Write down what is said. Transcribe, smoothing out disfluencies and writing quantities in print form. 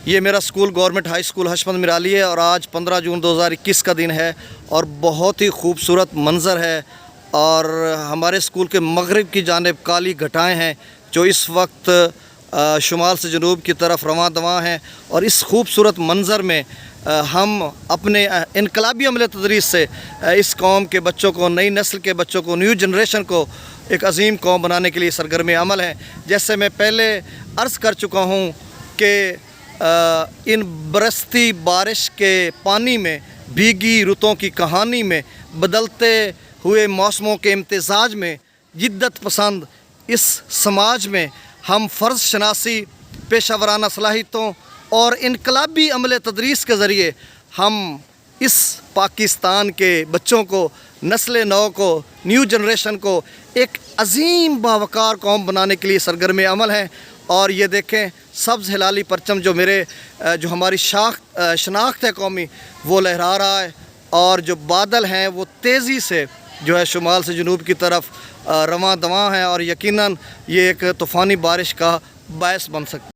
یہ میرا school government high school حشمت مرالی ہے اور آج 15 جون 2021 کا دن ہے اور بہت ہی خوبصورت منظر ہے اور ہمارے اسکول کے مغرب کی جانب کالی گھٹائیں ہیں جو اس وقت شمال سے جنوب کی طرف رواں دواں ہیں اور اس خوبصورت منظر میں ہم اپنے انقلابی عمل تدریس سے اس قوم کے بچوں کو، نئی نسل کے بچوں کو، نیو جنریشن کو ایک عظیم قوم بنانے کے لیے سرگرم عمل ہیں۔ جیسے میں پہلے عرض کر چکا ہوں کہ ان برستی بارش کے پانی میں، بھیگی رتوں کی کہانی میں، بدلتے ہوئے موسموں کے امتزاج میں، جدت پسند اس سماج میں ہم فرض شناسی، پیشہ ورانہ صلاحیتوں اور انقلابی عمل تدریس کے ذریعے ہم اس پاکستان کے بچوں کو، نسل نو کو، نیو جنریشن کو ایک عظیم باوقار قوم بنانے کے لیے سرگرم عمل ہیں۔ اور یہ دیکھیں سبز ہلالی پرچم جو ہماری شناخت ہے قومی، وہ لہرا رہا ہے اور جو بادل ہیں وہ تیزی سے جو ہے شمال سے جنوب کی طرف رواں دواں ہیں اور یقیناً یہ ایک طوفانی بارش کا باعث بن سکتا ہے۔